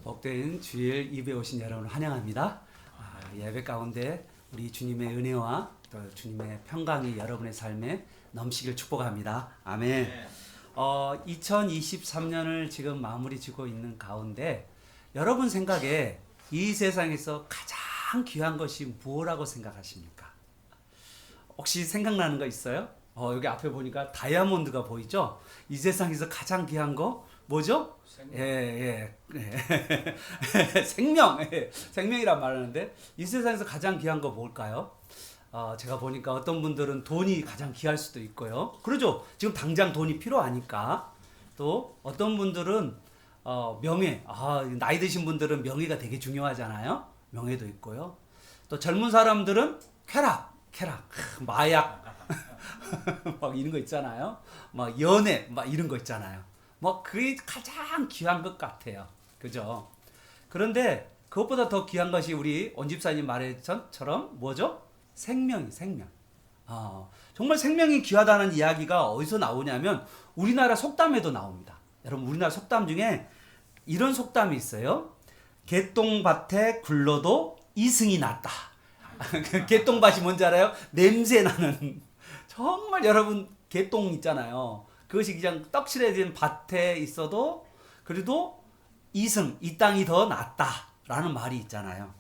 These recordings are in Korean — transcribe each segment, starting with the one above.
복된 주일 예배 오신 여러분을 환영합니다. 예배 가운데 우리 주님의 은혜와 또 주님의 평강이 여러분의 삶에 넘치길 축복합니다. 아멘. 2023년을 지금 마무리 지고 있는 가운데 여러분 생각에 이 세상에서 가장 귀한 것이 무엇이라고 생각하십니까? 혹시 생각나는 거 있어요? 여기 앞에 보니까 다이아몬드가 보이죠? 이 세상에서 가장 귀한 거 뭐죠? 생명. 생명이란 말 하는데 이 세상에서 가장 귀한 거 뭘까요? 제가 보니까 어떤 분들은 돈이 가장 귀할 수도 있고요. 그러죠. 지금 당장 돈이 필요하니까. 또 어떤 분들은 명예. 나이 드신 분들은 명예가 되게 중요하잖아요. 명예도 있고요. 또 젊은 사람들은 쾌락, 마약 막 이런 거 있잖아요. 막 연애 막 이런 거 있잖아요. 뭐 그게 가장 귀한 것 같아요. 그죠? 그런데 그것보다 더 귀한 것이 우리 온 집사님 말했처럼 뭐죠? 생명. 정말 생명이 귀하다는 이야기가 어디서 나오냐면 우리나라 속담에도 나옵니다. 여러분 우리나라 속담 중에 이런 속담이 있어요. 개똥밭에 굴러도 이승이 낫다. 개똥밭이 뭔지 알아요? 냄새 나는. 정말 여러분 개똥 있잖아요. 그것이 그냥 떡칠해진 밭에 있어도 그래도 이승, 이 땅이 더 낫다라는 말이 있잖아요.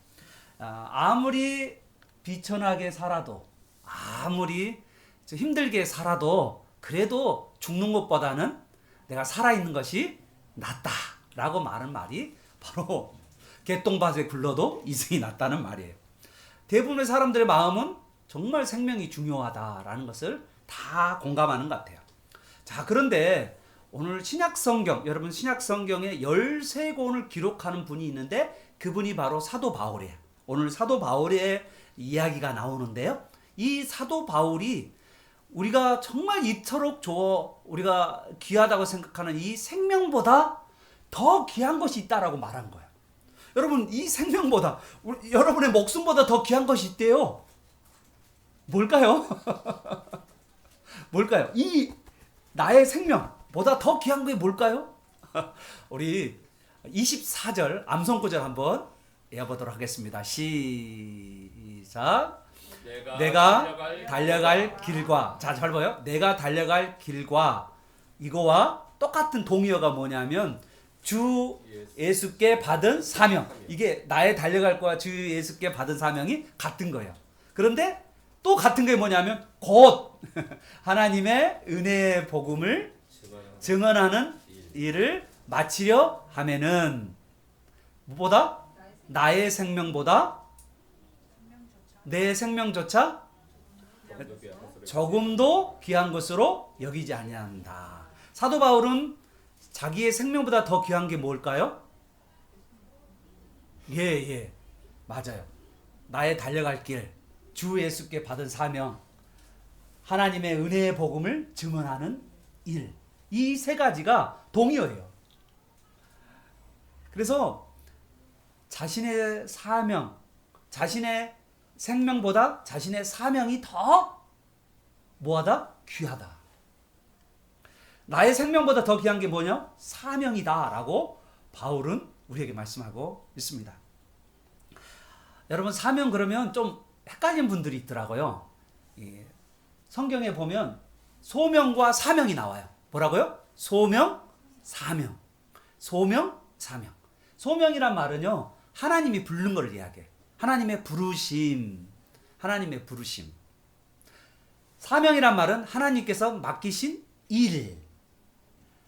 아무리 비천하게 살아도 아무리 힘들게 살아도 그래도 죽는 것보다는 내가 살아있는 것이 낫다라고 말하는 말이 바로 개똥밭에 굴러도 이승이 낫다는 말이에요. 대부분의 사람들의 마음은 정말 생명이 중요하다라는 것을 다 공감하는 것 같아요. 자, 그런데 오늘 신약성경, 여러분 신약성경에 13권을 기록하는 분이 있는데 그분이 바로 사도 바울이에요. 오늘 사도 바울의 이야기가 나오는데요. 이 사도 바울이 우리가 정말 이토록 우리가 귀하다고 생각하는 이 생명보다 더 귀한 것이 있다라고 말한 거예요. 여러분 이 생명보다 여러분의 목숨보다 더 귀한 것이 있대요. 뭘까요? 뭘까요? 이 나의 생명보다 더 귀한 게 뭘까요? 우리 24절 암송구절 한번 외워보도록 하겠습니다. 시작. 내가 달려갈 길과, 자, 잘 봐요. 내가 달려갈 길과 이거와 똑같은 동의어가 뭐냐면 주 예수께 받은 사명. 이게 나의 달려갈 거와 주 예수께 받은 사명이 같은 거예요. 그런데 또 같은 게 뭐냐면 곧 하나님의 은혜의 복음을 증언하는 일을 마치려 하면은 무엇보다 나의 생명보다 내 생명조차 조금도 귀한 것으로 여기지 아니한다. 사도 바울은 자기의 생명보다 더 귀한 게 뭘까요? 맞아요. 나의 달려갈 길, 주 예수께 받은 사명, 하나님의 은혜의 복음을 증언하는 일. 이 세 가지가 동의어예요. 그래서 자신의 사명, 자신의 생명보다 자신의 사명이 더 뭐하다? 귀하다. 나의 생명보다 더 귀한 게 뭐냐? 사명이다 라고 바울은 우리에게 말씀하고 있습니다. 여러분 사명 그러면 좀 헷갈리는 분들이 있더라고요. 성경에 보면 소명과 사명이 나와요. 뭐라고요? 소명, 사명. 소명, 사명. 소명이란 말은요. 하나님이 부른 것을 이야기해요. 하나님의 부르심. 하나님의 부르심. 사명이란 말은 하나님께서 맡기신 일.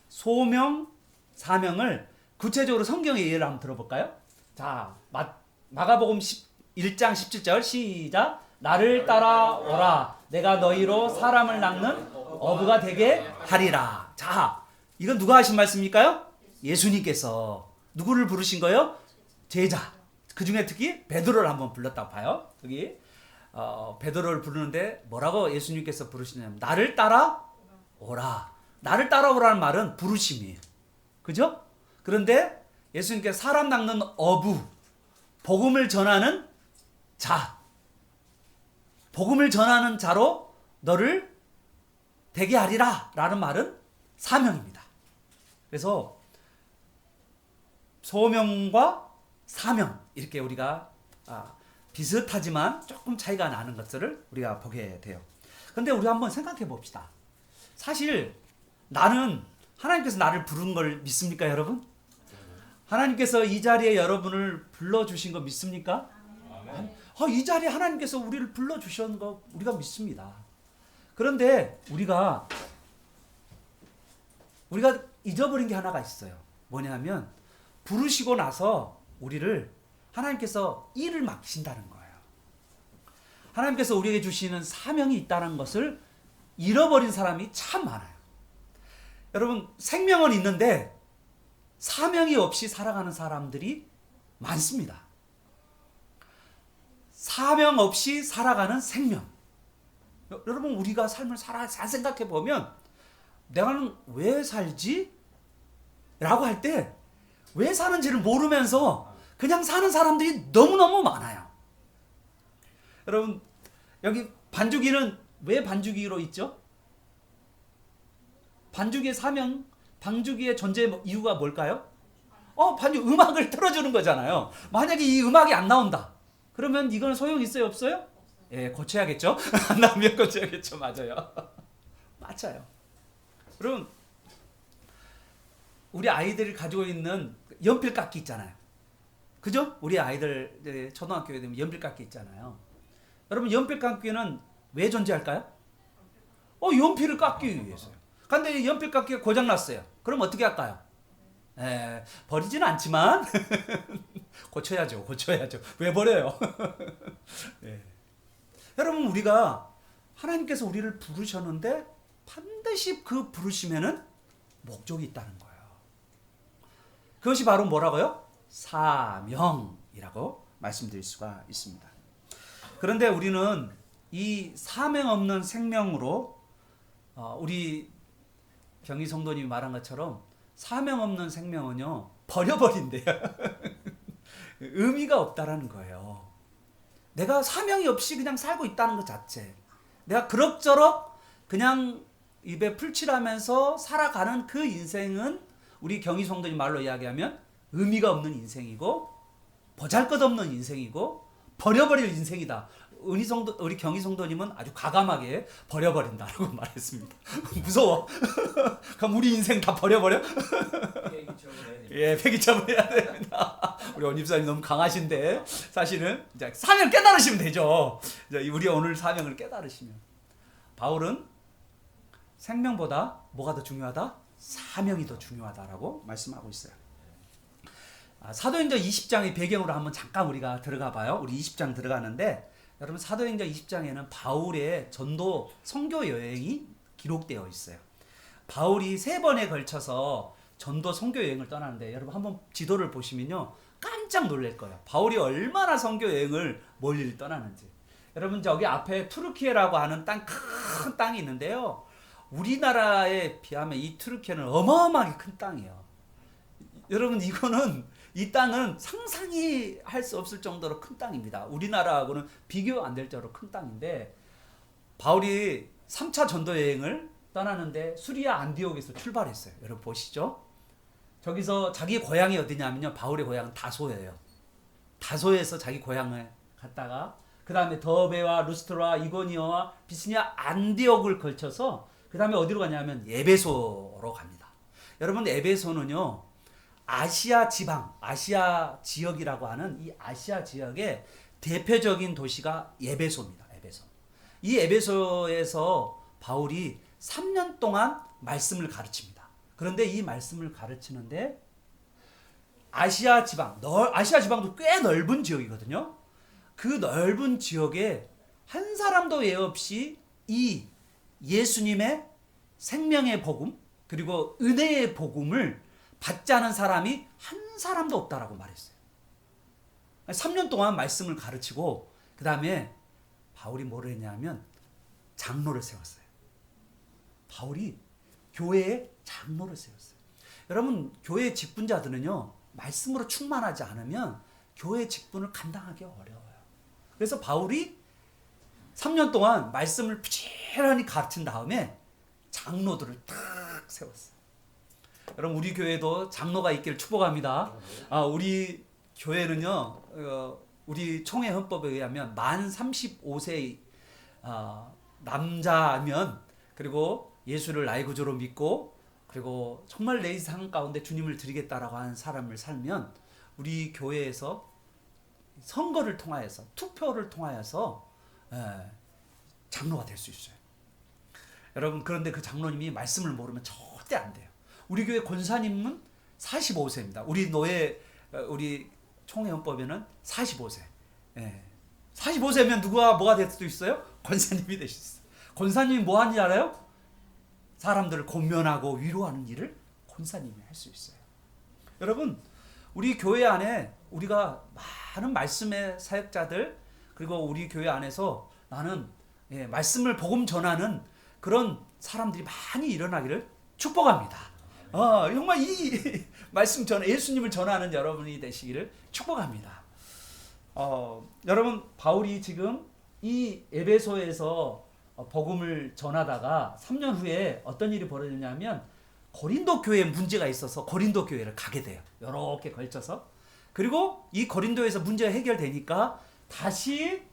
소명, 사명을 구체적으로 성경의 예를 한번 들어볼까요? 자, 마가복음 1장 17절 시작. 나를 따라오라. 내가 너희로 사람을 낚는 어부가 되게 하리라. 자, 이건 누가 하신 말씀입니까요? 예수님께서. 누구를 부르신 거예요? 제자. 그 중에 특히 베드로를 한번 불렀다 봐요. 여기 베드로를 부르는데 뭐라고 예수님께서 부르시냐면 나를 따라오라. 나를 따라오라는 말은 부르심이에요. 그죠? 그런데 예수님께서 사람 낚는 어부, 복음을 전하는 자, 복음을 전하는 자로 너를 되게 하리라 라는 말은 사명입니다. 그래서 소명과 사명 이렇게 우리가 비슷하지만 조금 차이가 나는 것들을 우리가 보게 돼요. 그런데 우리 한번 생각해 봅시다. 사실 나는 하나님께서 나를 부른 걸 믿습니까, 여러분? 하나님께서 이 자리에 여러분을 불러주신 거 믿습니까? 이 자리에 하나님께서 우리를 불러주신 거 우리가 믿습니다. 그런데 우리가 잊어버린 게 하나가 있어요. 뭐냐면 부르시고 나서 우리를 하나님께서 일을 맡기신다는 거예요. 하나님께서 우리에게 주시는 사명이 있다는 것을 잃어버린 사람이 참 많아요. 여러분, 생명은 있는데 사명이 없이 살아가는 사람들이 많습니다. 사명 없이 살아가는 생명. 여러분, 우리가 삶을 잘 생각해 보면 내가는 왜 살지? 라고 할 때 왜 사는지를 모르면서 그냥 사는 사람들이 너무너무 많아요. 여러분, 여기 반주기는 왜 반주기로 있죠? 반주기의 사명, 반주기의 존재 이유가 뭘까요? 반주 음악을 틀어주는 거잖아요. 만약에 이 음악이 안 나온다. 그러면 이건 소용 있어요, 없어요? 예, 고쳐야겠죠? 안 나오면 고쳐야겠죠. 맞아요. 맞아요. 여러분, 우리 아이들이 가지고 있는 연필깎이 있잖아요. 그죠? 우리 아이들 초등학교에 되면 연필깎이 있잖아요. 여러분, 연필깎이는 왜 존재할까요? 연필을 깎기 위해서요. 근데 연필깎이가 고장났어요. 그럼 어떻게 할까요? 버리지는 않지만 고쳐야죠. 왜 버려요? 여러분, 우리가 하나님께서 우리를 부르셨는데 반드시 그 부르심에는 목적이 있다는 거예요. 그것이 바로 뭐라고요? 사명이라고 말씀드릴 수가 있습니다. 그런데 우리는 이 사명 없는 생명으로 우리 경희 성도님이 말한 것처럼 사명 없는 생명은요, 버려버린대요. 의미가 없다라는 거예요. 내가 사명이 없이 그냥 살고 있다는 것 자체, 내가 그럭저럭 그냥 입에 풀칠하면서 살아가는 그 인생은 우리 경희 성도님 말로 이야기하면 의미가 없는 인생이고 보잘것없는 인생이고 버려버릴 인생이다. 우리 경희 성도님은 아주 과감하게 버려버린다라고 말했습니다. 무서워. 그럼 우리 인생 다 버려버려? 폐기처분해야 됩니다. 우리 원집사님 너무 강하신데 사실은 이제 사명 깨달으시면 되죠. 이제 우리 오늘 사명을 깨달으시면. 바울은 생명보다 뭐가 더 중요하다? 사명이 더 중요하다라고 말씀하고 있어요. 사도행전 20장의 배경으로 한번 잠깐 우리가 들어가 봐요. 우리 20장 들어가는데 여러분, 사도행전 20장에는 바울의 전도 선교 여행이 기록되어 있어요. 바울이 3번에 걸쳐서 전도 선교 여행을 떠나는데 여러분 한번 지도를 보시면요, 깜짝 놀랄 거예요. 바울이 얼마나 선교 여행을 멀리 떠나는지. 여러분, 저기 앞에 투르키에라고 하는 큰 땅이 있는데요, 우리나라에 비하면 이 투르키에는 어마어마하게 큰 땅이에요. 여러분, 이 땅은 상상이 할 수 없을 정도로 큰 땅입니다. 우리나라하고는 비교 안 될 정도로 큰 땅인데, 바울이 3차 전도 여행을 떠나는데 수리아 안디옥에서 출발했어요. 여러분 보시죠. 저기서 자기 고향이 어디냐면요, 바울의 고향은 다소예요. 다소에서 자기 고향을 갔다가 그 다음에 더베와 루스트라, 이고니어와 비스니아 안디옥을 걸쳐서 그 다음에 어디로 가냐면 에베소로 갑니다. 여러분, 에베소는요, 아시아 지방, 아시아 지역이라고 하는 이 아시아 지역의 대표적인 도시가 에베소입니다. 에베소. 이 에베소에서 바울이 3년 동안 말씀을 가르칩니다. 그런데 이 말씀을 가르치는데 아시아 지방도 꽤 넓은 지역이거든요. 그 넓은 지역에 한 사람도 예 없이 이 예수님의 생명의 복음 그리고 은혜의 복음을 받지 않은 사람이 한 사람도 없다라고 말했어요. 3년 동안 말씀을 가르치고 그 다음에 바울이 뭐를 했냐면 장로를 세웠어요. 바울이 교회에 장로를 세웠어요. 여러분, 교회 직분자들은요, 말씀으로 충만하지 않으면 교회 직분을 감당하기 어려워요. 그래서 바울이 3년 동안 말씀을 부지런히 가르친 다음에 장로들을 탁 세웠어요. 여러분 우리 교회도 장로가 있기를 축복합니다. 우리 교회는요, 우리 총회 헌법에 의하면 만 35세 남자면, 그리고 예수를 나의 구주로 믿고, 그리고 정말 내 삶 가운데 주님을 드리겠다라고 하는 사람을 살면 우리 교회에서 선거를 통하여서, 투표를 통하여서 장로가 될 수 있어요. 여러분, 그런데 그 장로님이 말씀을 모르면 절대 안 돼요. 우리 교회 권사님은 45세입니다. 우리 총회헌법에는 45세. 45세면 누가 뭐가 될 수도 있어요? 권사님이 되실 수 있어요. 권사님이 뭐 하는지 알아요? 사람들을 권면하고 위로하는 일을 권사님이 할 수 있어요. 여러분, 우리 교회 안에 우리가 많은 말씀의 사역자들, 그리고 우리 교회 안에서 나는 말씀을 복음 전하는 그런 사람들이 많이 일어나기를 축복합니다. 정말 이 말씀 예수님을 전하는 여러분이 되시기를 축복합니다. 여러분, 바울이 지금 이 에베소에서 복음을 전하다가 3년 후에 어떤 일이 벌어지냐면 고린도 교회에 문제가 있어서 고린도 교회를 가게 돼요. 이렇게 걸쳐서. 그리고 이 고린도에서 문제가 해결되니까 다시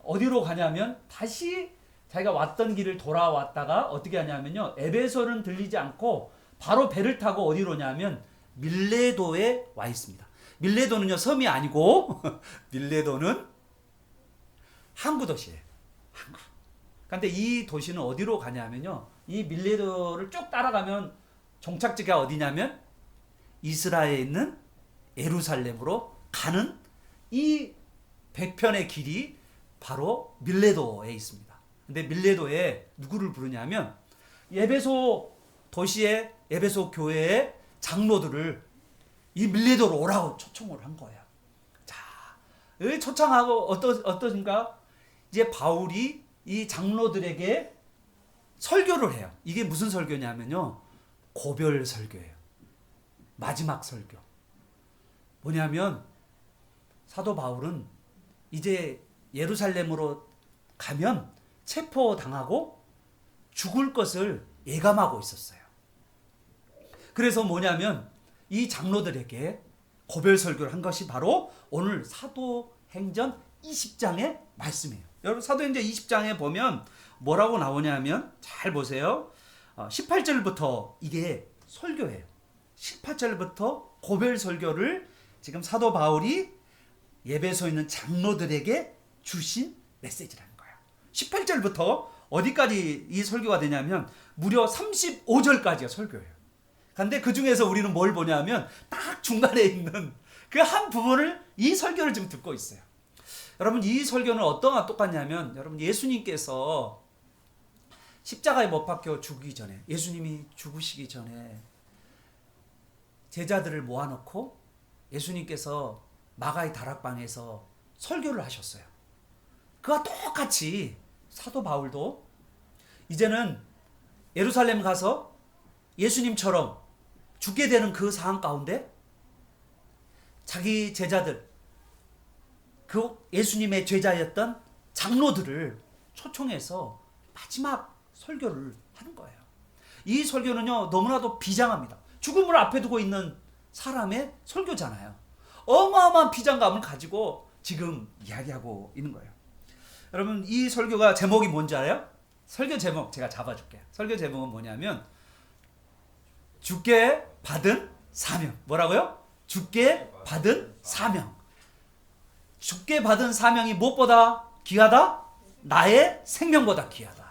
어디로 가냐면, 다시 자기가 왔던 길을 돌아왔다가 어떻게 하냐면요, 에베소는 들리지 않고 바로 배를 타고 어디로 냐면 밀레도에 와 있습니다. 밀레도는요, 섬이 아니고 밀레도는 항구 도시예요. 항구. 근데 이 도시는 어디로 가냐면요, 이 밀레도를 쭉 따라가면 종착지가 어디냐면 이스라엘에 있는 예루살렘으로 가는 이 배편의 길이 바로 밀레도에 있습니다. 근데 밀레도에 누구를 부르냐면 에베소 도시의 에베소 교회의 장로들을 이 밀레도로 오라고 초청을 한 거예요. 자, 여기 초청하고 어떠신가? 이제 바울이 이 장로들에게 설교를 해요. 이게 무슨 설교냐면요, 고별 설교예요. 마지막 설교. 뭐냐면 사도 바울은 이제 예루살렘으로 가면 체포당하고 죽을 것을 예감하고 있었어요. 그래서 뭐냐면 이 장로들에게 고별 설교를 한 것이 바로 오늘 사도행전 20장의 말씀이에요. 여러분, 사도행전 20장에 보면 뭐라고 나오냐면, 잘 보세요. 18절부터 이게 설교예요. 18절부터 고별 설교를 지금 사도 바울이 예배소에 있는 장로들에게 주신 메시지라는 거예요. 18절부터 어디까지 이 설교가 되냐면 무려 35절까지가 설교예요. 근데 그 중에서 우리는 뭘 보냐면 딱 중간에 있는 그 한 부분을, 이 설교를 지금 듣고 있어요. 여러분, 이 설교는 어떠가 똑같냐면, 여러분, 예수님께서 십자가에 못 박혀 죽기 전에, 예수님이 죽으시기 전에 제자들을 모아놓고 예수님께서 마가의 다락방에서 설교를 하셨어요. 그와 똑같이 사도 바울도 이제는 예루살렘 가서 예수님처럼 죽게 되는 그 상황 가운데 자기 제자들, 그 예수님의 제자였던 장로들을 초청해서 마지막 설교를 하는 거예요. 이 설교는요, 너무나도 비장합니다. 죽음을 앞에 두고 있는 사람의 설교잖아요. 어마어마한 비장감을 가지고 지금 이야기하고 있는 거예요. 여러분, 이 설교가 제목이 뭔지 알아요? 설교 제목 제가 잡아줄게요. 설교 제목은 뭐냐면 주께 받은 사명. 뭐라고요? 주께 받은 사명. 주께 받은 사명이 무엇보다 귀하다? 나의 생명보다 귀하다.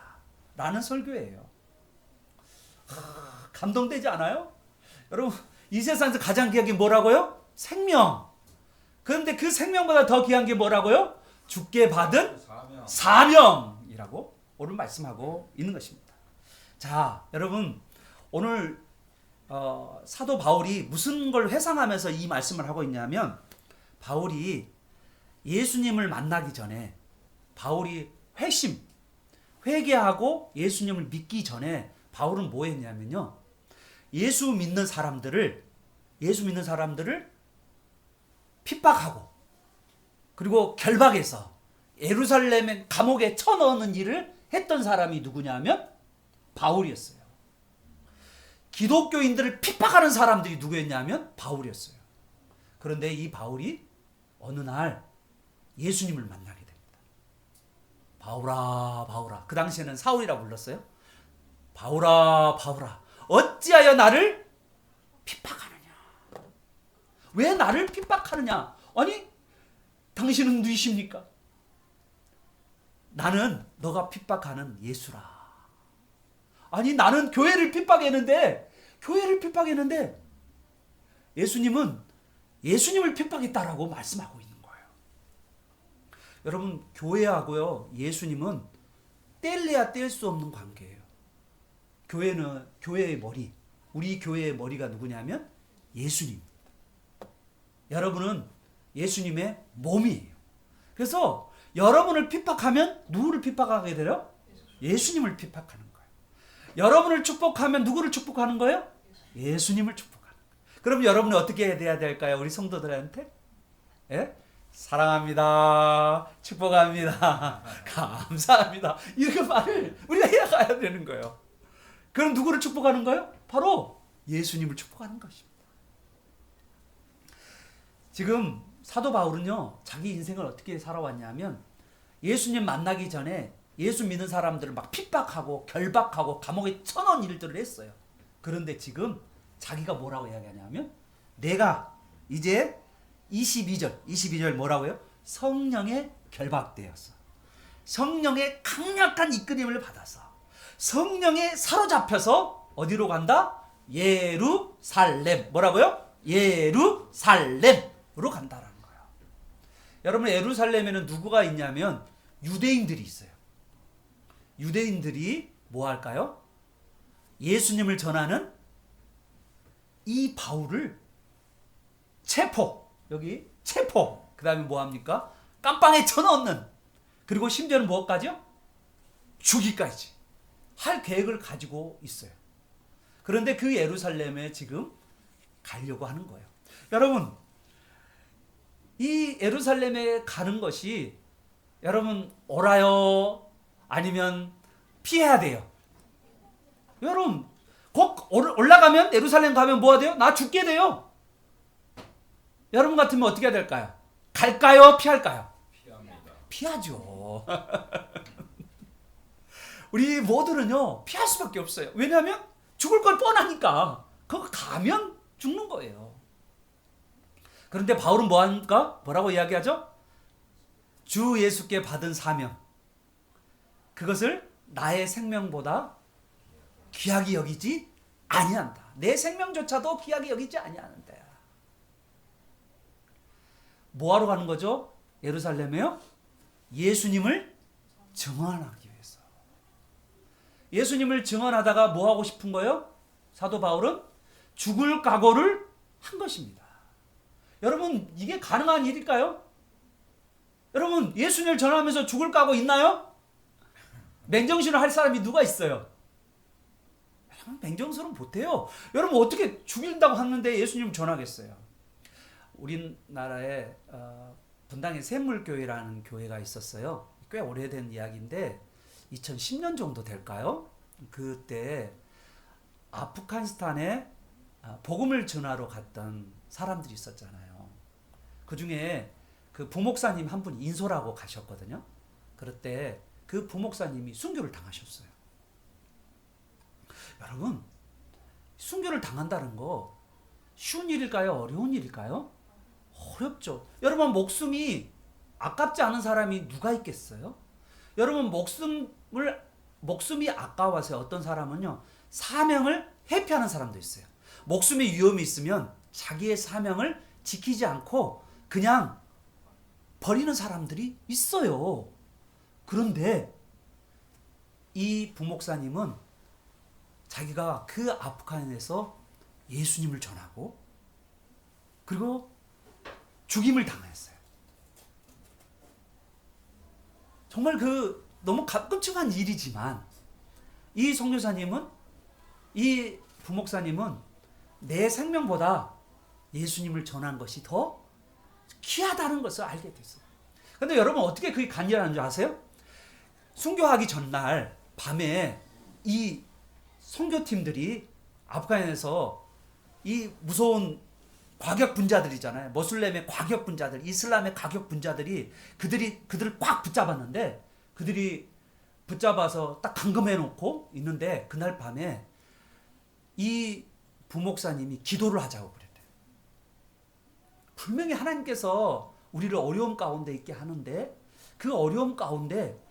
라는 설교예요. 감동되지 않아요? 여러분, 이 세상에서 가장 귀한 게 뭐라고요? 생명. 그런데 그 생명보다 더 귀한 게 뭐라고요? 주께 받은 사명이라고 오늘 말씀하고 있는 것입니다. 자, 여러분, 오늘 사도 바울이 무슨 걸 회상하면서 이 말씀을 하고 있냐면, 바울이 예수님을 만나기 전에 바울이 회개하고 예수님을 믿기 전에 바울은 뭐 했냐면요, 예수 믿는 사람들을 핍박하고 그리고 결박해서 예루살렘의 감옥에 쳐넣는 일을 했던 사람이 누구냐면 바울이었어요. 기독교인들을 핍박하는 사람들이 누구였냐면 바울이었어요. 그런데 이 바울이 어느 날 예수님을 만나게 됩니다. 바울아, 바울아. 그 당시에는 사울이라고 불렀어요. 바울아, 바울아. 어찌하여 나를 핍박하느냐? 왜 나를 핍박하느냐? 아니, 당신은 누구십니까? 나는 너가 핍박하는 예수라. 아니, 나는 교회를 핍박했는데 예수님은 예수님을 핍박했다라고 말씀하고 있는 거예요. 여러분, 교회하고요, 예수님은 뗄래야 뗄 수 없는 관계예요. 교회는 교회의 머리, 우리 교회의 머리가 누구냐면 예수님. 여러분은 예수님의 몸이에요. 그래서 여러분을 핍박하면 누구를 핍박하게 돼요? 예수님을 핍박하는 거예요. 여러분을 축복하면 누구를 축복하는 거예요? 예수님을 축복하는 거예요. 그럼 여러분이 어떻게 해야 될까요? 우리 성도들한테? 예? 사랑합니다. 축복합니다. 감사합니다. 이렇게 말을 우리가 해야 되는 거예요. 그럼 누구를 축복하는 거예요? 바로 예수님을 축복하는 것입니다. 지금 사도 바울은요, 자기 인생을 어떻게 살아왔냐면 예수님 만나기 전에 예수 믿는 사람들을 막 핍박하고 결박하고 감옥에 쳐넣은 일들을 했어요. 그런데 지금 자기가 뭐라고 이야기하냐면 내가 이제 22절 뭐라고요? 성령에 결박되었어. 성령의 강력한 이끌림을 받아서 성령에 사로잡혀서 어디로 간다? 예루살렘. 뭐라고요? 예루살렘으로 간다라는 거예요. 여러분, 예루살렘에는 누구가 있냐면 유대인들이 있어요. 유대인들이 뭐 할까요? 예수님을 전하는 이 바울을 여기 체포, 그 다음에 뭐 합니까? 깜빵에 쳐넣는, 그리고 심지어는 뭐까지요? 죽이까지 할 계획을 가지고 있어요. 그런데 그 예루살렘에 지금 가려고 하는 거예요. 여러분, 이 예루살렘에 가는 것이 여러분 옳아요? 아니면 피해야 돼요? 여러분, 곧 올라가면, 예루살렘 가면 뭐가 돼요? 나 죽게 돼요. 여러분 같으면 어떻게 해야 될까요? 갈까요? 피할까요? 피하죠. 우리 모두는요, 피할 수밖에 없어요. 왜냐하면 죽을 걸 뻔하니까. 그거 가면 죽는 거예요. 그런데 바울은 뭐 합니까? 뭐라고 이야기하죠? 주 예수께 받은 사명, 그것을 나의 생명보다 귀하게 여기지 아니한다. 내 생명조차도 귀하게 여기지 아니하는데. 뭐하러 가는 거죠? 예루살렘에요? 예수님을 증언하기 위해서. 예수님을 증언하다가 뭐 하고 싶은 거예요? 사도 바울은 죽을 각오를 한 것입니다. 여러분, 이게 가능한 일일까요? 여러분, 예수님을 전하면서 죽을 각오 있나요? 맹정신을 할 사람이 누가 있어요? 여러분, 맹정신은 못해요. 여러분, 어떻게 죽인다고 하는데 예수님을 전하겠어요? 우리나라에 분당에 샘물교회라는 교회가 있었어요. 꽤 오래된 이야기인데 2010년 정도 될까요? 그때 아프가니스탄에 복음을 전하러 갔던 사람들이 있었잖아요. 그 중에 그 부목사님 한 분이 인솔하고 가셨거든요. 그럴 때 그 부목사님이 순교를 당하셨어요. 여러분, 순교를 당한다는 거 쉬운 일일까요? 어려운 일일까요? 어렵죠. 여러분, 목숨이 아깝지 않은 사람이 누가 있겠어요? 여러분, 목숨이 아까워서 어떤 사람은요, 사명을 회피하는 사람도 있어요. 목숨의 위험이 있으면 자기의 사명을 지키지 않고 그냥 버리는 사람들이 있어요. 그런데 이 부목사님은 자기가 그 아프간에서 예수님을 전하고 그리고 죽임을 당했어요. 정말 너무 끔찍한 일이지만 이 선교사님은, 이 부목사님은 내 생명보다 예수님을 전한 것이 더 귀하다는 것을 알게 됐어요. 그런데 여러분, 어떻게 그게 간절한 줄 아세요? 순교하기 전날 밤에 이 선교팀들이 아프간에서 이 무서운 과격 분자들이잖아요. 모슬렘의 과격 분자들, 이슬람의 과격 분자들이 그들을 꽉 붙잡았는데, 그들이 붙잡아서 딱 감금해 놓고 있는데, 그날 밤에 이 부목사님이 기도를 하자고 그랬대요. 분명히 하나님께서 우리를 어려움 가운데 있게 하는데, 그 어려움 가운데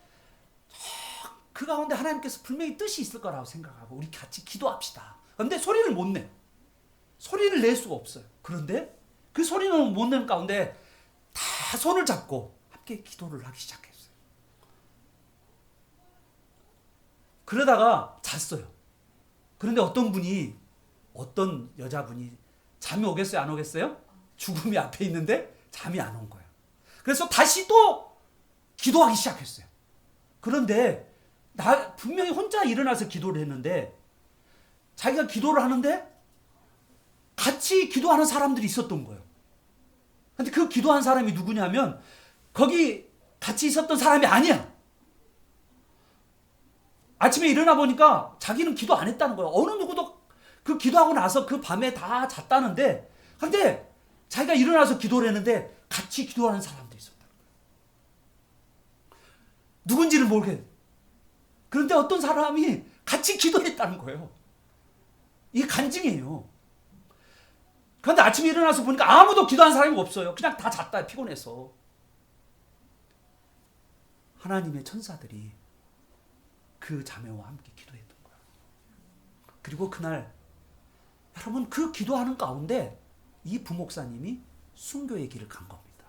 그 가운데 하나님께서 분명히 뜻이 있을 거라고 생각하고 우리 같이 기도합시다. 그런데 소리를 못 내. 소리를 낼 수가 없어요. 그런데 그 소리는 못 내는 가운데 다 손을 잡고 함께 기도를 하기 시작했어요. 그러다가 잤어요. 그런데 어떤 여자분이 잠이 오겠어요? 안 오겠어요? 죽음이 앞에 있는데 잠이 안 온 거예요. 그래서 다시 또 기도하기 시작했어요. 그런데 분명히 혼자 일어나서 기도를 했는데, 자기가 기도를 하는데 같이 기도하는 사람들이 있었던 거예요. 근데 그 기도한 사람이 누구냐면 거기 같이 있었던 사람이 아니야. 아침에 일어나 보니까 자기는 기도 안 했다는 거예요. 어느 누구도 그 기도하고 나서 그 밤에 다 잤다는데, 근데 자기가 일어나서 기도를 했는데 같이 기도하는 사람도 있었다는 거예요. 누군지를 모르겠어요. 그런데 어떤 사람이 같이 기도했다는 거예요. 이게 간증이에요. 그런데 아침에 일어나서 보니까 아무도 기도한 사람이 없어요. 그냥 다 잤다, 피곤해서. 하나님의 천사들이 그 자매와 함께 기도했던 거예요. 그리고 그날 여러분, 그 기도하는 가운데 이 부목사님이 순교의 길을 간 겁니다.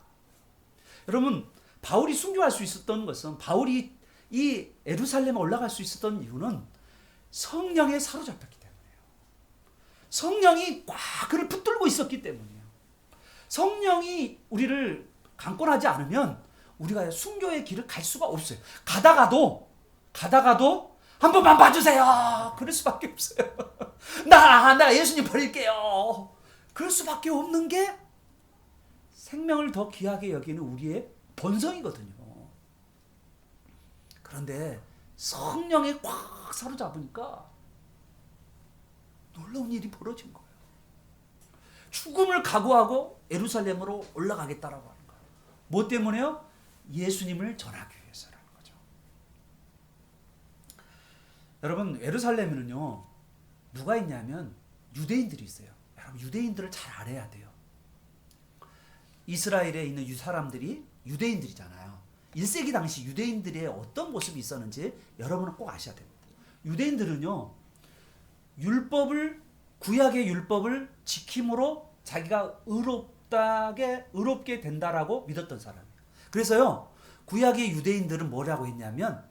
여러분, 바울이 순교할 수 있었던 것은, 바울이 이 예루살렘에 올라갈 수 있었던 이유는 성령에 사로잡혔기 때문이에요. 성령이 꽉 그를 붙들고 있었기 때문이에요. 성령이 우리를 강권하지 않으면 우리가 순교의 길을 갈 수가 없어요. 가다가도 한 번만 봐주세요. 그럴 수밖에 없어요. 나 예수님 버릴게요. 그럴 수밖에 없는 게 생명을 더 귀하게 여기는 우리의 본성이거든요. 그런데 성령에 꽉 사로잡으니까 놀라운 일이 벌어진 거예요. 죽음을 각오하고 예루살렘으로 올라가겠다라고 하는 거예요. 뭐 때문에요? 예수님을 전하기 위해서라는 거죠. 여러분, 예루살렘에는요, 누가 있냐면 유대인들이 있어요. 여러분, 유대인들을 잘 알아야 돼요. 이스라엘에 있는 사람들이 유대인들이잖아요. 1세기 당시 유대인들의 어떤 모습이 있었는지 여러분은 꼭 아셔야 됩니다. 유대인들은요, 구약의 율법을 지킴으로 자기가 의롭게 된다라고 믿었던 사람이에요. 그래서요, 구약의 유대인들은 뭐라고 했냐면,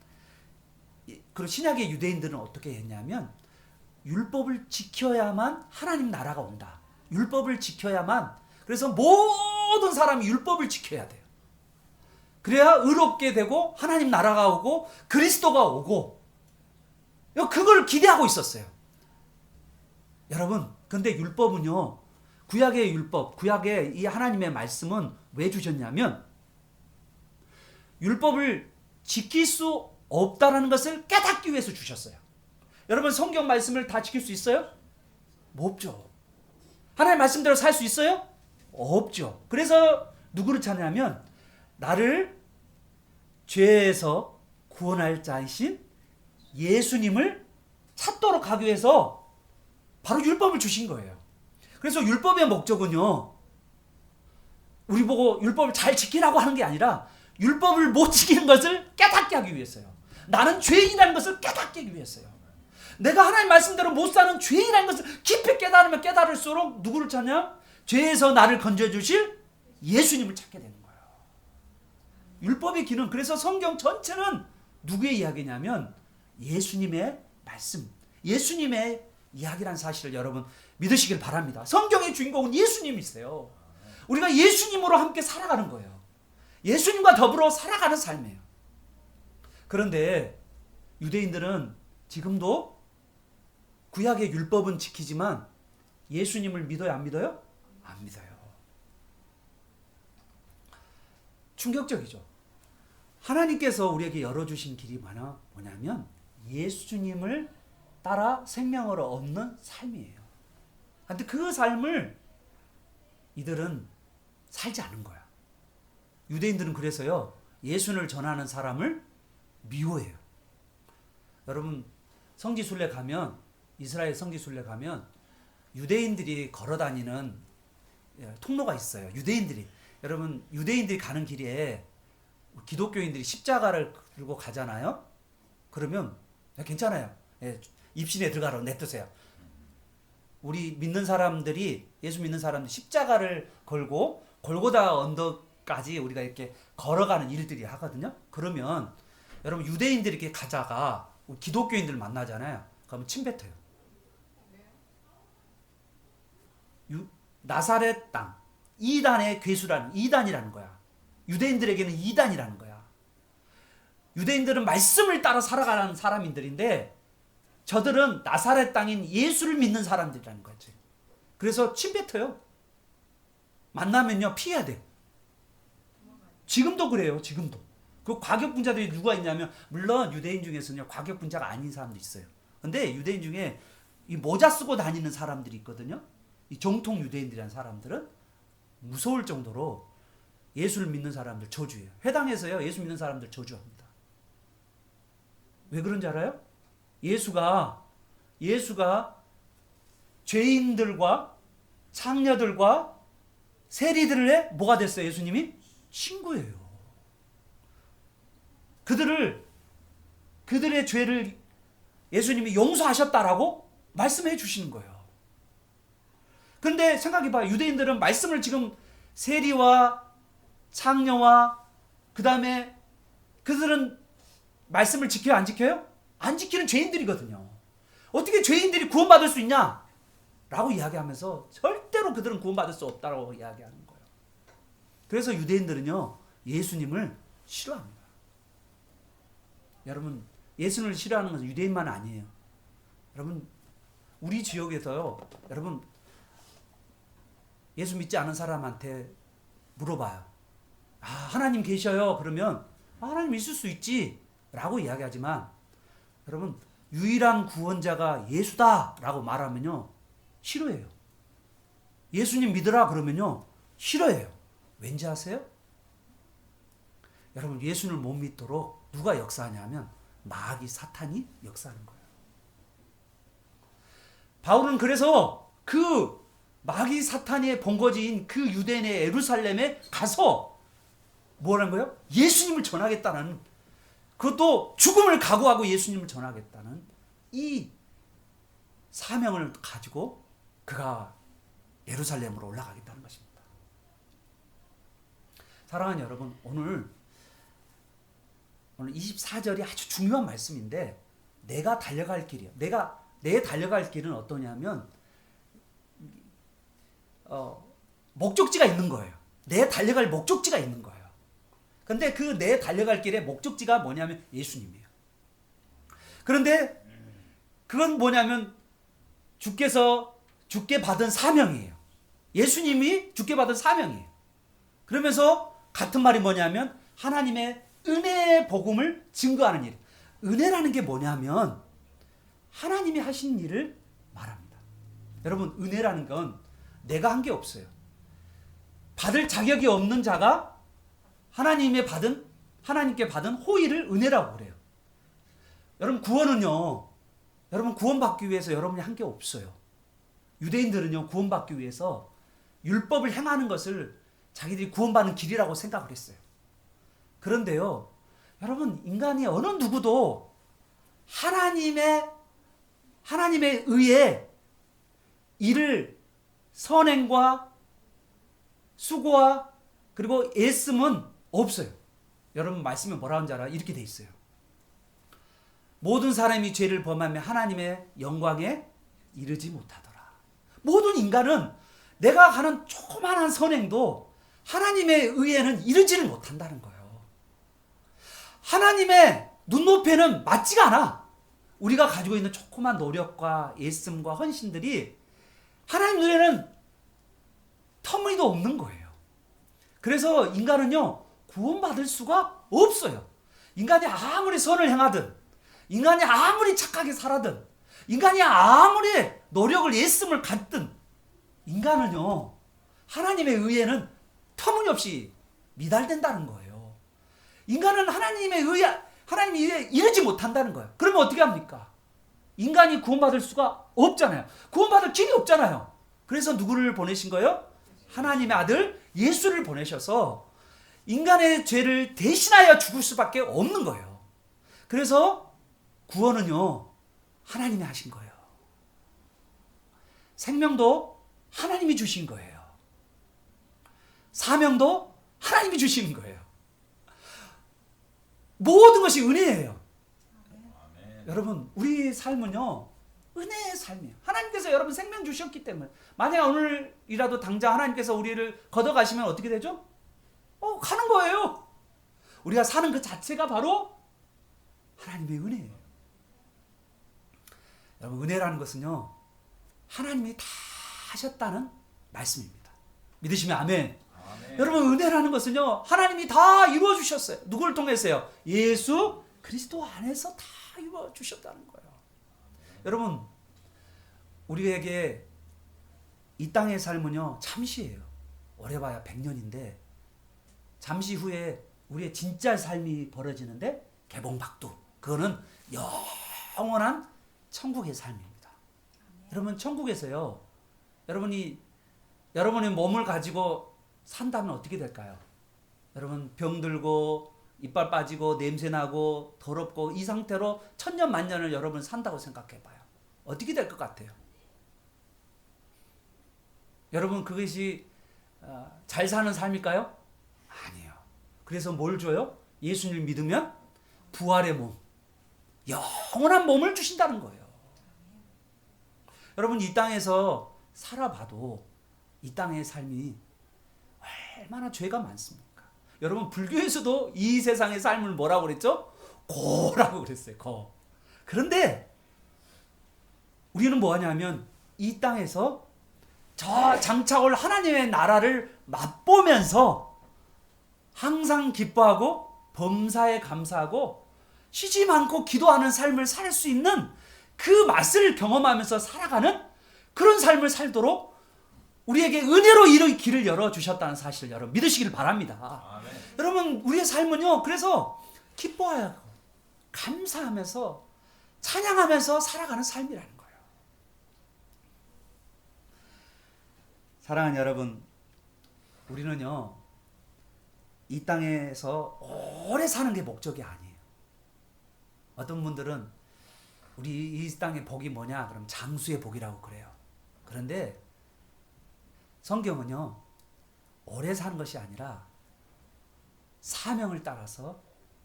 그리고 신약의 유대인들은 어떻게 했냐면, 율법을 지켜야만 하나님 나라가 온다. 율법을 지켜야만, 그래서 모든 사람이 율법을 지켜야 돼요. 그래야 의롭게 되고 하나님 나라가 오고 그리스도가 오고, 그걸 기대하고 있었어요. 여러분, 근데 율법은요, 구약의 율법, 구약의 이 하나님의 말씀은 왜 주셨냐면, 율법을 지킬 수 없다라는 것을 깨닫기 위해서 주셨어요. 여러분, 성경 말씀을 다 지킬 수 있어요? 없죠. 하나님 말씀대로 살 수 있어요? 없죠. 그래서 누구를 찾냐면, 나를 죄에서 구원할 자이신 예수님을 찾도록 하기 위해서 바로 율법을 주신 거예요. 그래서 율법의 목적은요, 우리 보고 율법을 잘 지키라고 하는 게 아니라 율법을 못 지키는 것을 깨닫게 하기 위해서요. 나는 죄인이라는 것을 깨닫게 하기 위해서요. 내가 하나님 말씀대로 못 사는 죄인이라는 것을 깊이 깨달으면 깨달을수록 누구를 찾냐? 죄에서 나를 건져주실 예수님을 찾게 되는 거예요. 율법의 기능, 그래서 성경 전체는 누구의 이야기냐면 예수님의 말씀, 예수님의 이야기란 사실을 여러분 믿으시길 바랍니다. 성경의 주인공은 예수님이세요. 우리가 예수님으로 함께 살아가는 거예요. 예수님과 더불어 살아가는 삶이에요. 그런데 유대인들은 지금도 구약의 율법은 지키지만 예수님을 믿어요, 안 믿어요? 안 믿어요. 충격적이죠. 하나님께서 우리에게 열어주신 길이 뭐냐면 예수님을 따라 생명을 얻는 삶이에요. 근데 그 삶을 이들은 살지 않은 거야. 유대인들은 그래서요, 예수를 전하는 사람을 미워해요. 여러분, 성지순례 가면, 이스라엘 성지순례 가면 유대인들이 걸어다니는 통로가 있어요. 여러분, 유대인들이 가는 길에 기독교인들이 십자가를 들고 가잖아요. 그러면 괜찮아요. 입신에 들어가라고 냅두세요. 우리 믿는 사람들이, 예수 믿는 사람들이 십자가를 걸고 골고다 언덕까지 우리가 이렇게 걸어가는 일들이 하거든요. 그러면 여러분, 유대인들이 이렇게 가다가 기독교인들 만나잖아요. 그러면 침 뱉어요. 나사렛 땅, 이단의 괴수라는, 이단이라는 거야. 유대인들에게는 이단이라는 거야. 유대인들은 말씀을 따라 살아가는 사람들인데 저들은 나사렛 땅인 예수를 믿는 사람들이라는 거지. 그래서 침 뱉어요. 만나면요, 피해야 돼. 지금도 그래요. 지금도. 그 과격분자들이 누가 있냐면, 물론 유대인 중에서는요, 과격분자가 아닌 사람도 있어요. 근데 유대인 중에 이 모자 쓰고 다니는 사람들이 있거든요. 이 정통 유대인들이라는 사람들은 무서울 정도로 예수를 믿는 사람들 저주해요. 회당에서요, 예수 믿는 사람들 저주합니다. 왜 그런지 알아요? 예수가 죄인들과 창녀들과 세리들의 뭐가 됐어요? 예수님이 친구예요. 그들의 죄를 예수님이 용서하셨다라고 말씀해 주시는 거예요. 그런데 생각해봐요. 유대인들은 말씀을 지금 세리와 창녀와 그 다음에 그들은 말씀을 지켜요? 안 지켜요? 안 지키는 죄인들이거든요. 어떻게 죄인들이 구원받을 수 있냐? 라고 이야기하면서 절대로 그들은 구원받을 수 없다고 이야기하는 거예요. 그래서 유대인들은요, 예수님을 싫어합니다. 여러분, 예수님을 싫어하는 것은 유대인만 아니에요. 여러분, 우리 지역에서요, 여러분, 예수 믿지 않은 사람한테 물어봐요. 하나님 계셔요? 그러면 하나님 있을 수 있지 라고 이야기하지만, 여러분, 유일한 구원자가 예수다 라고 말하면요, 싫어해요. 예수님 믿으라 그러면요, 싫어해요. 왠지 아세요? 여러분, 예수를 못 믿도록 누가 역사하냐면 마귀 사탄이 역사하는 거예요. 바울은 그래서 그 마귀 사탄의 본거지인 그 유대인의 예루살렘에 가서 뭐라는 거예요? 예수님을 전하겠다는, 그것도 죽음을 각오하고 예수님을 전하겠다는 이 사명을 가지고 그가 예루살렘으로 올라가겠다는 것입니다. 사랑하는 여러분, 오늘 24절이 아주 중요한 말씀인데, 내가 달려갈 길이요. 내 달려갈 길은 어떠냐면 목적지가 있는 거예요. 내 달려갈 목적지가 있는 거예요. 근데 그 내 달려갈 길의 목적지가 뭐냐면 예수님이에요. 그런데 그건 뭐냐면 주께 받은 사명이에요. 예수님이 주께 받은 사명이에요. 그러면서 같은 말이 뭐냐면 하나님의 은혜의 복음을 증거하는 일. 은혜라는 게 뭐냐면 하나님이 하신 일을 말합니다. 여러분, 은혜라는 건 내가 한 게 없어요. 받을 자격이 없는 자가 하나님께 받은 호의를 은혜라고 그래요. 여러분, 구원은요, 여러분 구원받기 위해서 여러분이 한 게 없어요. 유대인들은요, 구원받기 위해서 율법을 행하는 것을 자기들이 구원받는 길이라고 생각을 했어요. 그런데요, 여러분, 인간이 어느 누구도 하나님의 의에 일을 선행과 수고와 그리고 애씀은 없어요. 여러분, 말씀에 뭐라 하는지 알아요? 이렇게 돼 있어요. 모든 사람이 죄를 범하며 하나님의 영광에 이르지 못하더라. 모든 인간은 내가 하는 조그마한 선행도 하나님의 의에는 이르지를 못한다는 거예요. 하나님의 눈높이에는 맞지가 않아. 우리가 가지고 있는 조그만 노력과 애씀과 헌신들이 하나님 눈에는 터무니도 없는 거예요. 그래서 인간은요, 구원받을 수가 없어요. 인간이 아무리 선을 행하든, 인간이 아무리 착하게 살아든, 인간이 아무리 노력을 애씀을 갖든 인간은요 하나님의 의에는 터무니없이 미달된다는 거예요. 인간은 하나님의 의에 이르지 못한다는 거예요. 그러면 어떻게 합니까? 인간이 구원받을 수가 없잖아요. 구원받을 길이 없잖아요. 그래서 누구를 보내신 거예요? 하나님의 아들 예수를 보내셔서 인간의 죄를 대신하여 죽을 수밖에 없는 거예요. 그래서 구원은요 하나님이 하신 거예요. 생명도 하나님이 주신 거예요. 사명도 하나님이 주시는 거예요. 모든 것이 은혜예요. 아멘. 여러분 우리 삶은요 은혜의 삶이에요. 하나님께서 여러분 생명 주셨기 때문에 만약 오늘이라도 당장 하나님께서 우리를 걷어가시면 어떻게 되죠? 가는 거예요. 우리가 사는 그 자체가 바로 하나님의 은혜예요. 여러분 은혜라는 것은요 하나님이 다 하셨다는 말씀입니다. 믿으시면 아멘. 아멘. 여러분 은혜라는 것은요 하나님이 다 이루어 주셨어요. 누구를 통해서요? 예수 그리스도 안에서 다 이루어 주셨다는 거예요. 여러분 우리에게 이 땅의 삶은요 잠시예요. 오래 봐야 100년인데 잠시 후에 우리의 진짜 삶이 벌어지는데 개봉박두, 그거는 영원한 천국의 삶입니다. 여러분 천국에서요 여러분의 몸을 가지고 산다면 어떻게 될까요? 여러분 병들고 이빨 빠지고 냄새나고 더럽고 이 상태로 천년 만년을 여러분 산다고 생각해봐요. 어떻게 될 것 같아요? 여러분 그것이 잘 사는 삶일까요? 아니에요. 그래서 뭘 줘요? 예수님을 믿으면 부활의 몸, 영원한 몸을 주신다는 거예요. 여러분 이 땅에서 살아봐도 이 땅의 삶이 얼마나 죄가 많습니까? 여러분 불교에서도 이 세상의 삶을 뭐라고 그랬죠? 고라고 그랬어요. 고. 그런데 우리는 뭐하냐면 이 땅에서 저 장차 올 하나님의 나라를 맛보면서 항상 기뻐하고 범사에 감사하고 쉬지 않고 기도하는 삶을 살 수 있는 그 맛을 경험하면서 살아가는 그런 삶을 살도록 우리에게 은혜로 이 길을 열어주셨다는 사실을 여러분 믿으시길 바랍니다. 아멘. 여러분 우리의 삶은요 그래서 기뻐하고 감사하면서 찬양하면서 살아가는 삶이라는 거예요. 사랑하는 여러분, 우리는요 이 땅에서 오래 사는 게 목적이 아니에요. 어떤 분들은 우리 이 땅의 복이 뭐냐? 그럼 장수의 복이라고 그래요. 그런데 성경은요 오래 사는 것이 아니라 사명을 따라서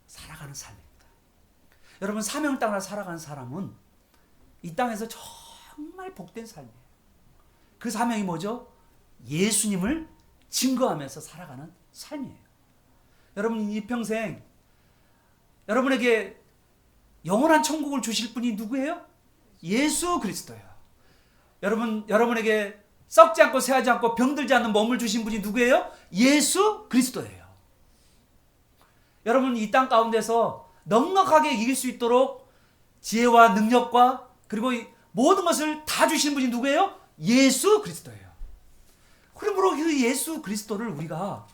살아가는 삶입니다. 여러분 사명을 따라 살아가는 사람은 이 땅에서 정말 복된 삶이에요. 그 사명이 뭐죠? 예수님을 증거하면서 살아가는 삶이에요. 여러분 이 평생 여러분에게 영원한 천국을 주실 분이 누구예요? 예수 그리스도예요. 여러분에게 썩지 않고 새하지 않고 병들지 않는 몸을 주신 분이 누구예요? 예수 그리스도예요. 여러분 이 땅 가운데서 넉넉하게 이길 수 있도록 지혜와 능력과 그리고 모든 것을 다 주신 분이 누구예요? 예수 그리스도예요. 그러므로 그 예수 그리스도를 우리가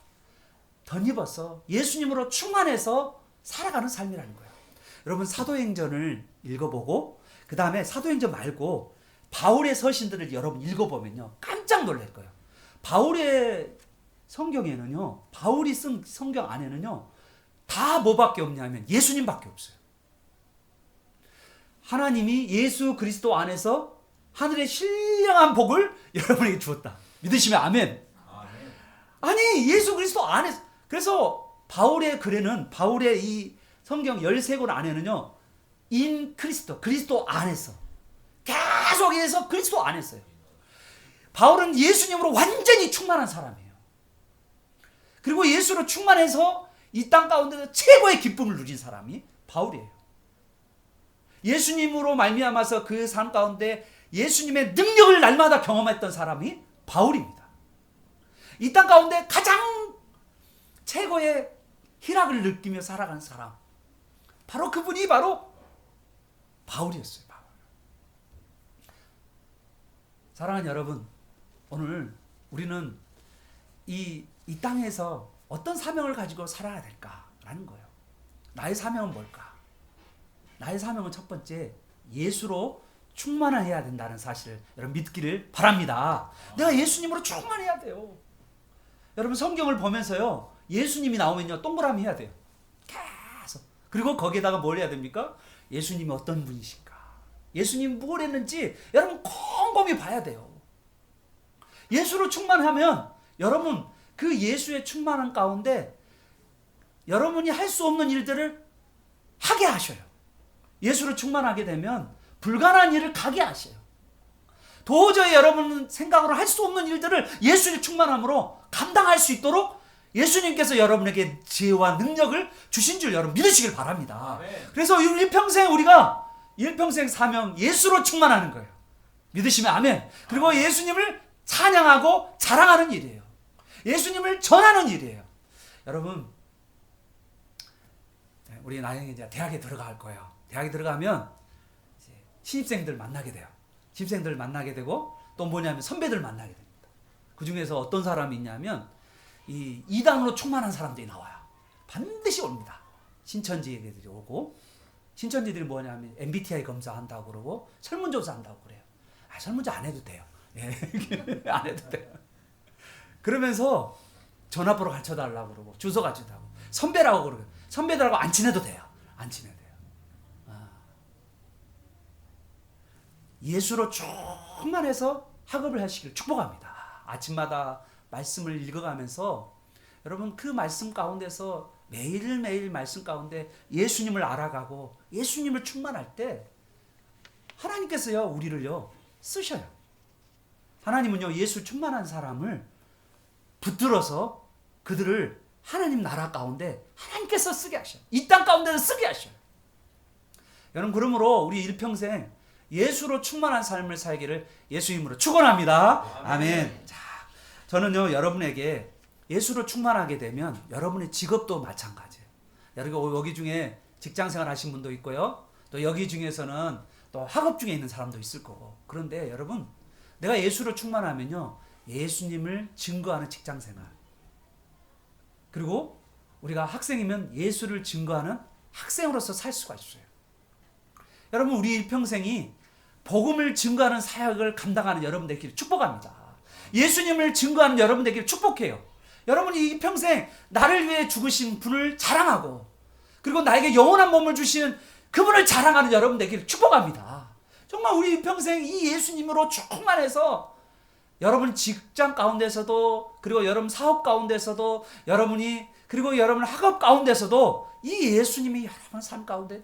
덧입어서 예수님으로 충만해서 살아가는 삶이라는 거예요. 여러분 사도행전을 읽어보고 그 다음에 사도행전 말고 바울의 서신들을 여러분 읽어보면요 깜짝 놀랄 거예요. 바울의 성경에는요 바울이 쓴 성경 안에는요 다 뭐밖에 없냐면 예수님밖에 없어요. 하나님이 예수 그리스도 안에서 하늘의 신령한 복을 여러분에게 주었다. 믿으시면 아멘. 아니 예수 그리스도 안에서. 그래서 바울의 글에는 바울의 이 성경 13권 안에는요 인 그리스도 안에서 계속해서 그리스도 안에서요. 바울은 예수님으로 완전히 충만한 사람이에요. 그리고 예수로 충만해서 이 땅 가운데서 최고의 기쁨을 누린 사람이 바울이에요. 예수님으로 말미암아서 그 삶 가운데 예수님의 능력을 날마다 경험했던 사람이 바울입니다. 이 땅 가운데 가장 최고의 희락을 느끼며 살아가는 사람, 바로 그분이 바로 바울이었어요. 바울. 사랑하는 여러분, 오늘 우리는 이 땅에서 어떤 사명을 가지고 살아야 될까라는 거예요. 나의 사명은 뭘까? 나의 사명은 첫 번째, 예수로 충만해야 된다는 사실을 여러분 믿기를 바랍니다. 내가 예수님으로 충만해야 돼요. 여러분 성경을 보면서요, 예수님이 나오면요 동그라미 해야 돼요. 계속. 그리고 거기에다가 뭘 해야 됩니까? 예수님이 어떤 분이신가, 예수님이 뭘 했는지 여러분 곰곰이 봐야 돼요. 예수로 충만하면 여러분 그 예수의 충만한 가운데 여러분이 할 수 없는 일들을 하게 하셔요. 예수로 충만하게 되면 불가능한 일을 가게 하셔요. 도저히 여러분 생각으로 할 수 없는 일들을 예수의 충만함으로 감당할 수 있도록 예수님께서 여러분에게 지혜와 능력을 주신 줄 여러분 믿으시길 바랍니다. 그래서 일평생 우리가 일평생 사명 예수로 충만하는 거예요. 믿으시면 아멘. 그리고 예수님을 찬양하고 자랑하는 일이에요. 예수님을 전하는 일이에요. 여러분, 우리 나중에 이제 대학에 들어갈 거예요. 대학에 들어가면 이제 신입생들 만나게 돼요. 신입생들 만나게 되고 또 뭐냐면 선배들 만나게 됩니다. 그 중에서 어떤 사람이 있냐면 이 이단으로 충만한 사람들이 나와요. 반드시 옵니다. 신천지들이 오고, 신천지들이 뭐냐면 MBTI 검사한다고 그러고 설문조사 한다고 그래요. 설문조사 안 해도 돼요. 안 해도 돼요. 그러면서 전화번호 가르쳐달라고 그러고 주소 가르쳐달라고, 선배라고 그러고, 선배들하고 안 친해도 돼요. 안 친해도 돼요. 예수로 충만해서 학업을 하시길 축복합니다. 아침마다 말씀을 읽어가면서 여러분 그 말씀 가운데서 매일매일 말씀 가운데 예수님을 알아가고 예수님을 충만할 때 하나님께서요 우리를요 쓰셔요. 하나님은요 예수 충만한 사람을 붙들어서 그들을 하나님 나라 가운데 하나님께서 쓰게 하셔요. 이 땅 가운데서 쓰게 하셔요. 여러분 그러므로 우리 일평생 예수로 충만한 삶을 살기를 예수 이름으로 축원합니다. 아멘. 자, 저는요 여러분에게 예수로 충만하게 되면 여러분의 직업도 마찬가지예요. 여기 중에 직장생활 하신 분도 있고요. 또 여기 중에서는 또 학업 중에 있는 사람도 있을 거고. 그런데 여러분 내가 예수로 충만하면요 예수님을 증거하는 직장생활, 그리고 우리가 학생이면 예수를 증거하는 학생으로서 살 수가 있어요. 여러분 우리 일평생이 복음을 증거하는 사역을 감당하는 여러분 되기를 축복합니다. 예수님을 증거하는 여러분 되기를 축복해요. 여러분이 이 평생 나를 위해 죽으신 분을 자랑하고, 그리고 나에게 영원한 몸을 주시는 그분을 자랑하는 여러분 되기를 축복합니다. 정말 우리 평생 이 예수님으로 충만해서 여러분 직장 가운데서도, 그리고 여러분 사업 가운데서도, 그리고 여러분 학업 가운데서도 이 예수님이 여러분 삶 가운데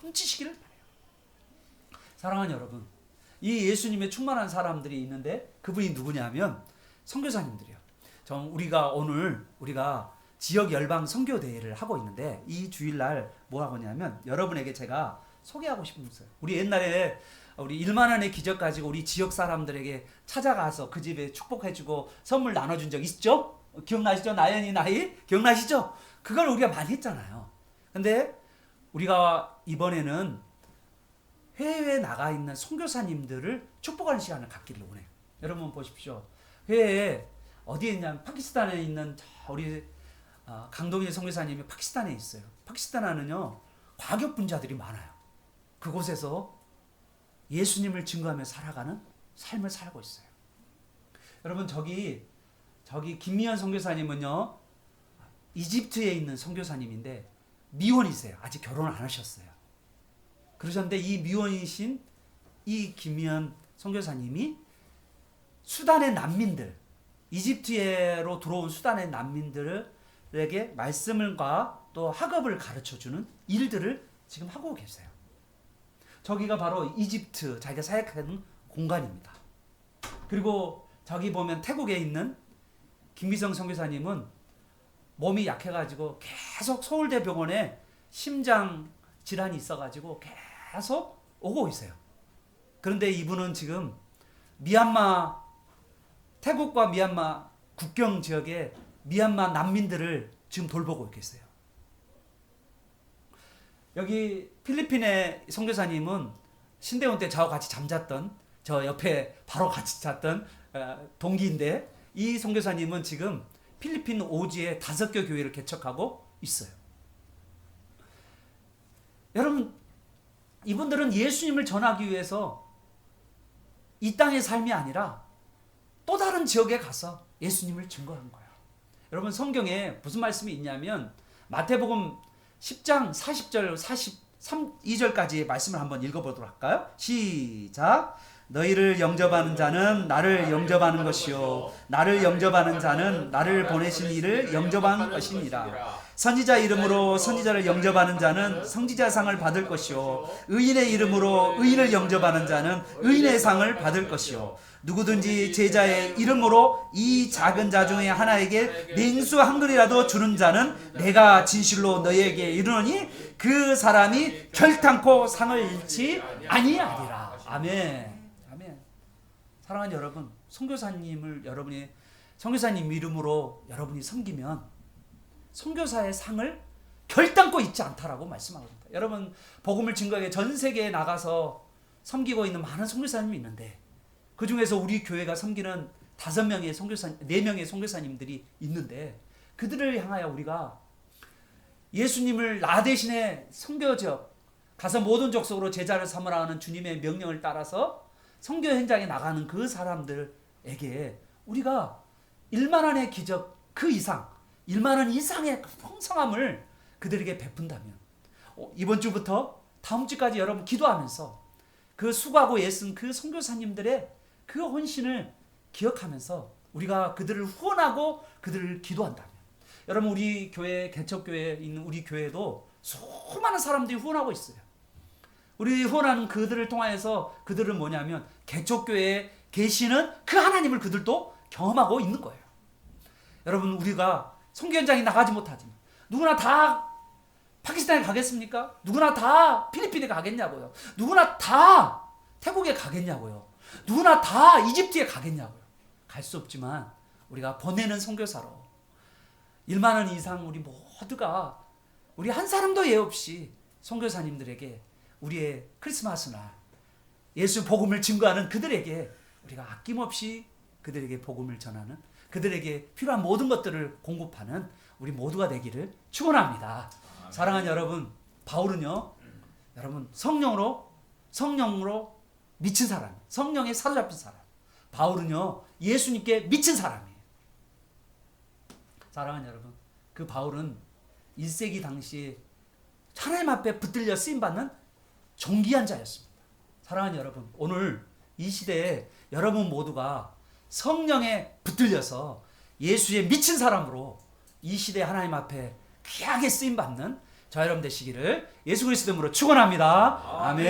넘치시기를 바라요. 사랑하는 여러분, 이 예수님의 충만한 사람들이 있는데 그분이 누구냐면 선교사님들이요. 우리가 지역 열방 선교 대회를 하고 있는데 이 주일날 뭐 하고냐면 여러분에게 제가 소개하고 싶은 것을, 우리 옛날에 우리 1만 원의 기적 가지고 우리 지역 사람들에게 찾아가서 그 집에 축복해주고 선물 나눠준 적 있죠? 기억나시죠? 나연이 나이 기억나시죠? 그걸 우리가 많이 했잖아요. 근데 우리가 이번에는 해외에 나가 있는 선교사님들을 축복하는 시간을 갖기를 원해요. 여러분 보십시오. 해외에 어디에 있냐면 파키스탄에 있는 우리 강동일 선교사님이 파키스탄에 있어요. 파키스탄에는요 과격 분자들이 많아요. 그곳에서 예수님을 증거하며 살아가는 삶을 살고 있어요. 여러분 저기 김미연 선교사님은요 이집트에 있는 선교사님인데 미혼이세요. 아직 결혼을 안 하셨어요. 그러셨는데 이 미혼이신 이 김미연 선교사님이 수단의 난민들, 이집트로 들어온 수단의 난민들에게 말씀과 또 학업을 가르쳐주는 일들을 지금 하고 계세요. 저기가 바로 이집트 자기가 사역하는 공간입니다. 그리고 저기 보면 태국에 있는 김기성 선교사님은 몸이 약해가지고 계속 서울대 병원에 심장 질환이 있어가지고 계속 오고 있어요. 그런데 이분은 지금 태국과 미얀마 국경 지역에 미얀마 난민들을 지금 돌보고 계세요. 여기 필리핀의 선교사님은 신대원 때 저와 같이 잠잤던 저 옆에 바로 같이 잤던 동기인데, 이 선교사님은 지금 필리핀 오지에 5개 교회를 개척하고 있어요. 여러분, 이분들은 예수님을 전하기 위해서 이 땅의 삶이 아니라 또 다른 지역에 가서 예수님을 증거한 거예요. 여러분, 성경에 무슨 말씀이 있냐면 마태복음 10장 40절 42절까지의 말씀을 한번 읽어보도록 할까요? 시작. 너희를 영접하는 자는 나를 영접하는 것이요 나를 영접하는 자는 나를 보내신 이를 영접한 것이니라. 선지자 이름으로 선지자를 영접하는 자는 선지자 상을 받을 것이요 의인의 이름으로 의인을 영접하는 자는 의인의 상을 받을 것이요 누구든지 제자의 이름으로 이 작은 자 중에 하나에게 맹수 한 그릇이라도 주는 자는 내가 진실로 너희에게 이르노니 그 사람이 결탄코 상을 잃지 아니하리라. 아멘. 사랑하는 여러분, 선교사님을 여러분이 선교사님 이름으로 여러분이 섬기면 선교사의 상을 결단코 잊지 않다라고 말씀합니다. 여러분, 복음을 증거하게 전 세계에 나가서 섬기고 있는 많은 선교사님이 있는데 그 중에서 우리 교회가 섬기는 5명의 선교사님, 4명의 선교사님들이 있는데 그들을 향하여 우리가 예수님을 나 대신에 선교 지역 가서 모든 족속으로 제자를 삼으라 하는 주님의 명령을 따라서 선교 현장에 나가는 그 사람들에게 우리가 1만원의 기적 그 이상 1만원 이상의 풍성함을 그들에게 베푼다면 이번 주부터 다음 주까지 여러분 기도하면서 그 수고하고 애쓴 그 선교사님들의 그 헌신을 기억하면서 우리가 그들을 후원하고 그들을 기도한다면 여러분, 우리 교회 개척교회에 있는 우리 교회도 수많은 사람들이 후원하고 있어요. 우리 후원하는 그들을 통하여서 그들은 뭐냐면 개척교회에 계시는 그 하나님을 그들도 경험하고 있는 거예요. 여러분, 우리가 선교 현장에 나가지 못하지만 누구나 다 파키스탄에 가겠습니까? 누구나 다 필리핀에 가겠냐고요? 누구나 다 태국에 가겠냐고요? 누구나 다 이집트에 가겠냐고요? 갈 수 없지만 우리가 보내는 선교사로 1만원 이상 우리 모두가 우리 한 사람도 예 없이 선교사님들에게 우리의 크리스마스 날 예수 복음을 증거하는 그들에게 우리가 아낌없이 그들에게 복음을 전하는, 그들에게 필요한 모든 것들을 공급하는 우리 모두가 되기를 축원합니다. 사랑하는 여러분, 바울은요, 여러분 성령으로 미친 사람, 성령에 사로잡힌 사람, 바울은요 예수님께 미친 사람이에요. 사랑하는 여러분, 그 바울은 1세기 당시 하나님 앞에 붙들려 쓰임받는 존귀한 자였습니다. 사랑하는 여러분, 오늘 이 시대에 여러분 모두가 성령에 붙들려서 예수의 미친 사람으로 이 시대 하나님 앞에 귀하게 쓰임받는 저 여러분 되시기를 예수 그리스도 이름으로 축원합니다. 아멘.